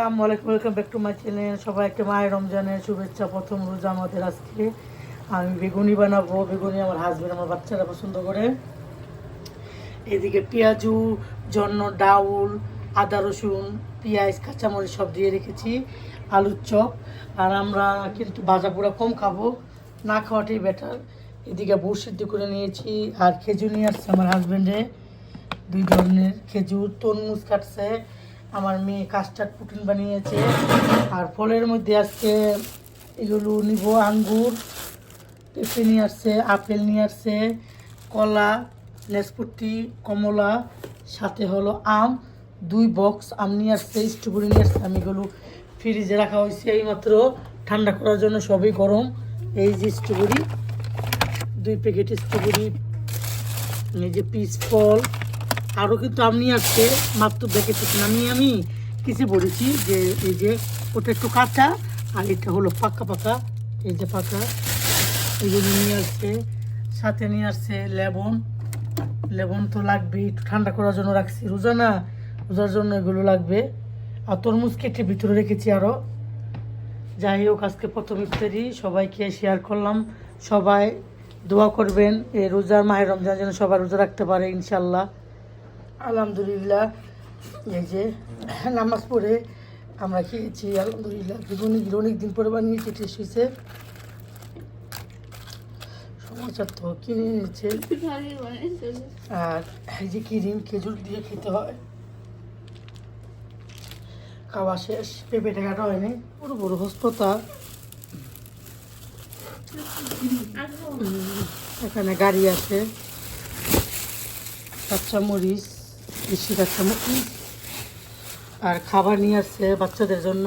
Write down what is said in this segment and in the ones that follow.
আসসালামু আলাইকুম, welcome back to my channel. সবাইকে মায়ের রমজানের শুভেচ্ছা। প্রথম রোজা আমাদের আজকে। আমি বেগুনি বানাবো। বেগুনি আমার হাজবেন্ড, আমার বাচ্চারা পছন্দ করে। এদিকে পেঁয়াজু, জন্য ডাউল, আদা রসুন, পেঁয়াজ, কাঁচামরিচ সব দিয়ে রেখেছি, আলুর চপ। আর আমরা কিন্তু ভাজা পোড়া কম খাবো, না খাওয়াটাই বেটার। এদিকে বুট সিদ্ধ করে নিয়েছি, আর খেজুর নিয়ে আসছে আমার হাজবেন্ডে, 2 ধরনের খেজুর। তরমুজ কাটছে, আমার মেয়ে কাস্টার্ড পুটিন বানিয়েছে। আর ফলের মধ্যে আজকে এগুলো নিব, আঙ্গুর, পেঁপে নিয়ে আসছে, আপেল নিয়ে আসছে, কলা, লেসপুটি, কমলা, সাথে হলো আম। 2 বক্স আম নিয়ে আসছে, স্ট্রবেরি নিয়ে আসছে। আমি এগুলো ফ্রিজে রাখা হয়েছে এইমাত্র ঠান্ডা করার জন্য, সবই গরম। এই যে স্ট্রবেরি, 2 প্যাকেট স্ট্রবেরি, এই যে পিস ফল। আরও কিন্তু আম নিয়ে আসছে, মাত্র দেখেছি আমি কিছু বলেছি যে এই যে ওটা একটু কাঁচা আর এটা হলো পাকা পাকা। এই যে পাকা, এইগুলো নিয়ে আসছে। সাথে নিয়ে আসছে লেবন। লেবন তো লাগবে, একটু ঠান্ডা করার জন্য রাখছি, রোজা না, রোজার জন্য এগুলো লাগবে। আর তরমুজ কেটে ভিতরে রেখেছি আরও। যাই হোক, আজকে প্রথম ইফতারি সবাইকে শেয়ার করলাম। সবাই দোয়া করবেন এই রোজার মাহের রমজান যেন সবাই রোজা রাখতে পারে ইনশাল্লাহ। আলহামদুলিল্লাহ। এই যে নামাজ পড়ে আমরা খেয়েছি আলহামদুলিল্লাহ। বেগুনিগুলো অনেকদিন পরে বানিয়েছি, টেস্ট হয়েছে। সমাচার তো কিনে এনেছে। আর এই যে ক্রিম, খেজুর দিয়ে খেতে হয়। খাওয়া শেষ, পেঁপেটা কাটা হয়নি, বড় বড় হস্ততা। এখানে গাড়ি আছে, কাঁচামরিচ, বেশি কাঁচামরিচ। আর খাবার নিয়ে আসছে বাচ্চাদের জন্য।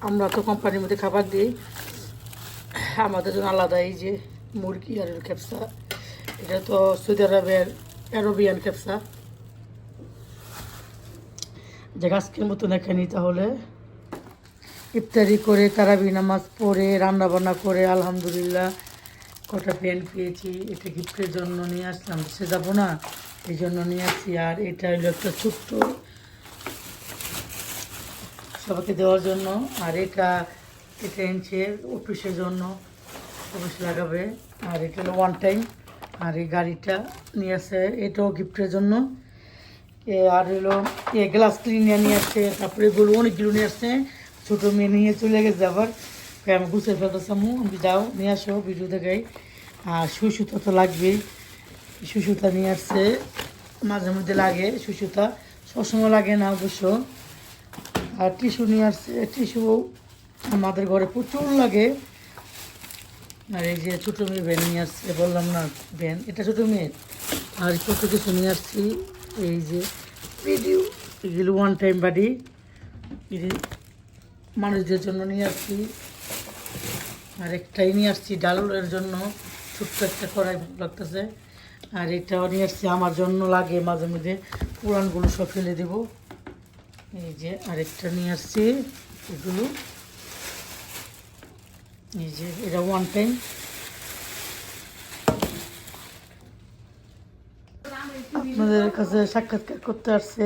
আমরা তো কোম্পানির মধ্যে খাবার দিই, আমাদের জন্য আলাদা। এই যে মুরগি আর ক্যাপসা, এটা তো সৌদি আরবের অ্যারোবিয়ান ক্যাপসা। যে আজকের মতন এখানে তাহলে ইফতারি করে, তারাবি নামাজ পড়ে, রান্না বান্না করে আলহামদুলিল্লাহ কটা প্যান্ট পেয়েছি। এটা গিফটের জন্য নিয়ে আসলাম, সে যাবো না এই জন্য নিয়ে আসছি। আর এটা হলো একটা ছোট্ট সবাইকে দেওয়ার জন্য। আর এটা এনেছে অফিসের জন্য, অফিস লাগাবে। আর এটা হলো ওয়ান টাইম। আর এই গাড়িটা নিয়ে আসে, এটাও গিফটের জন্য। আর হলো গ্লাস ক্লিনিয়ার নিয়ে আসছে। তারপরে এগুলো অনেকগুলো নিয়ে আসছে। ছোটো মেয়ে নিয়ে চলে গেছে আবার, আমি গুছিয়ে ফেলতেছামু, আমি যাও নিয়ে আসো, ভিডিও দেখাই। আর সুসুতা তো লাগবেই, সুসুতা নিয়ে আসছে, মাঝে মধ্যে লাগে সুসুতা, সবসময় লাগে না অবশ্য। আর টিস্যু নিয়ে আসছে, টিস্যু আমাদের ঘরে প্রচুর লাগে। আর এই যে ছোটো মেয়ে ভ্যান নিয়ে আসছে, বললাম না ভ্যান, এটা ছোটো মেয়ের। আর কত কিছু নিয়ে আসছি, এই যে ভিডিও, এগুলো ওয়ান টাইম বাড়ি মানুষদের জন্য নিয়ে আসছি। আর একটাই নিয়ে আসছি ডালের জন্য, ছোট্ট একটা কড়াই লাগতেছে। আর এটাও নিয়ে আসছি, আমার জন্য লাগে মাঝে মধ্যে, পুরানগুলো সব ফেলে দেবো। এই যে আরেকটা নিয়ে আসছি, এগুলো এই যে এটা ওয়ান টাইম। আপনাদের কাছে সাক্ষাৎকার করতে আসছে।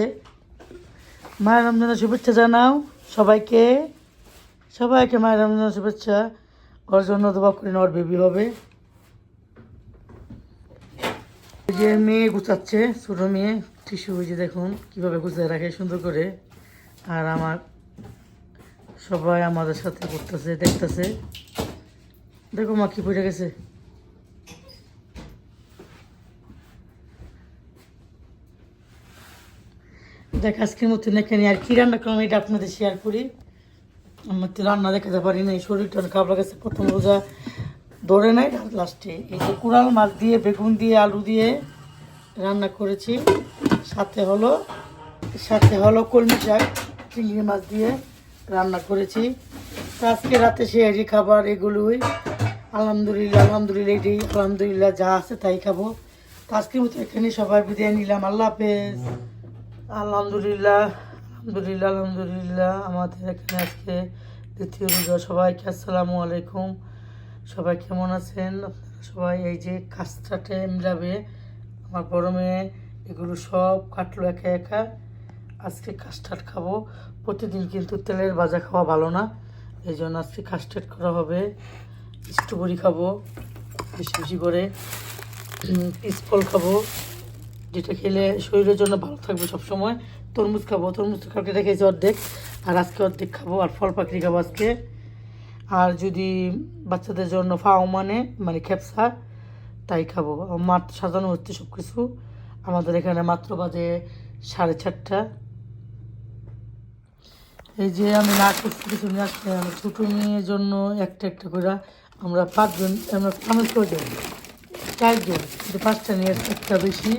মায়ের রমজানের শুভেচ্ছা জানাও সবাইকে, সবাইকে মায়ের রমজানের শুভেচ্ছা। ওর জন্য দোয়া করি, ওর বেবি হবে। এই যে মেয়ে গুছাচ্ছে, ছোটো মেয়ে, টিস্যু, ওই যে দেখুন কীভাবে গুছিয়ে রাখে সুন্দর করে। আর আমার সবাই আমাদের সাথে করতেছে, দেখতেছে। দেখো মা কি পড়ে গেছে। দেখ আজকের মতন এখানে আর কি রান্না করলাম এটা আপনাদের শেয়ার করি। আমার তো রান্না দেখাতে পারি না, এই শরীরটা খারাপ লাগছে, প্রথম রোজা ধরে নাই। লাস্টে এই যে কুড়াল মাছ দিয়ে, বেগুন দিয়ে, আলু দিয়ে রান্না করেছি। সাথে হলো কলমি শাক, চিংড়ি মাছ দিয়ে রান্না করেছি। তো আজকে রাতে শেয়ারি খাবার এগুলোই। আলহামদুলিল্লাহ, আলহামদুলিল্লাহ, এটাই আলহামদুলিল্লাহ, যা আছে তাই খাবো। তো আজকের মতো এখানে সবাই বিদায় নিলাম, আল্লাহ হাফেজ। আলহামদুলিল্লাহ, আলহামদুলিল্লাহ, আলহামদুলিল্লাহ, আমাদের এখানে আজকে দ্বিতীয় রোজা। সবাইকে আসসালামু আলাইকুম। সবাই কেমন আছেন আপনারা সবাই? এই যে কাজটাতে মিলাবে আমার বড় মেয়ে, এগুলো সব কাটলো একা একা। আজকে কাস্টার্ড খাবো। প্রতিদিন কিন্তু তেলের ভাজা খাওয়া ভালো না, এই জন্য আজকে কাস্টার্ড করা হবে। স্ট্রবেরি খাবো বেশি বেশি করে, পিস ফল খাবো, যেটা খেলে শরীরের জন্য ভালো থাকবে সবসময়। তরমুজ খাবো, তরমুজ তো কালকে রেখেছি অর্ধেক, আর আজকে অর্ধেক খাবো। আর ফল পাকড়ি খাবো আজকে। আর যদি বাচ্চাদের জন্য ফাও মানে খেপসা, তাই খাবো। মাত্র সাজানো হচ্ছে সব কিছু। আমাদের এখানে মাত্র বাজে 4:30। এই যে আমি না করছি কিছু নিয়ে আসলে আমি ছোটো মেয়ের জন্য একটা একটা করে আমরা 5 জন, আমরা আমার কজন 4 জন, কিন্তু 5টা নিয়ে আসছে, একটা বেশি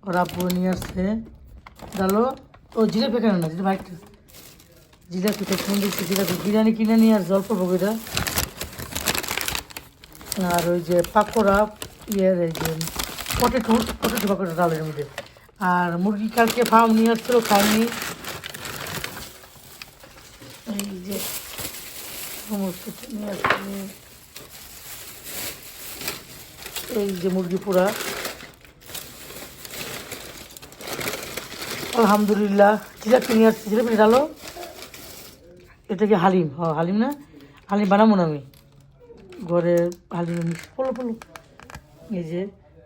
ওর আব্বু নিয়ে আসছে। ডালো ও জিলাপি কেন না, জিলাপি একটা জিলাপি তো ফোন দিচ্ছে, জিলাপি বিরিয়ানি কিনে নিয়ে আর জল পাবো এটা। আর ওই যে পাকোড়া, ইয়ের এই যে পটেটো পটেটো পাকোড়া ডালের মধ্যে। আর মুরগি কালকে ফার্ম নিয়ে আসছিল, খাইনি। এই যে সমস্ত নিয়ে আসছে, এই যে মুরগি পোড়া। আলহামদুলিল্লাহ জিলাপি নিয়ে আসছে, জিলাপি ডালো। এটা কি হালিম? হালিম না, হালিম বানাবো না আমি ঘরে, হালিম পলো পলো। এই যে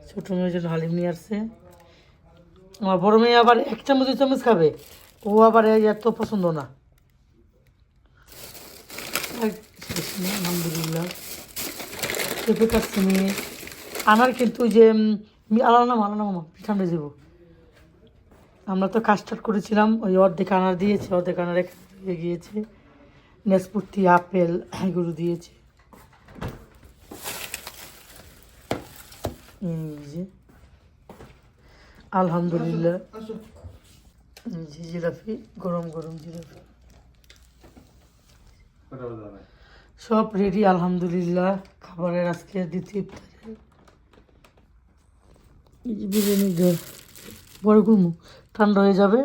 ছোটো মেয়ের জন্য হালিম নিয়ে আসছে। আমার বড় মেয়ে আবার 1 চামচ 2 চামচ খাবে, ও আবার এত পছন্দ না। আলহামদুলিল্লাহ পেঁপে কাটছে নিয়ে আনার, কিন্তু ওই যে আলাদা মামা পিঠান যাব। আমরা তো কাস্টার্ড করেছিলাম, ওই অর্ধেক আনার দিয়েছে, অর্ধেক আনার হয়ে গিয়েছে। নেসপুর্তি আপেল এগুলো দিয়েছে। এই যে আলহামদুলিল্লাহ জিলাপি, গরম গরম জিলাপি সব রেডি আলহামদুলিল্লাহ। খাবারের আজকে দ্বিতীয় ইফতারে এই যে বিরিয়ানি বড় গুলমু ঠান্ডা হয়ে যাবে।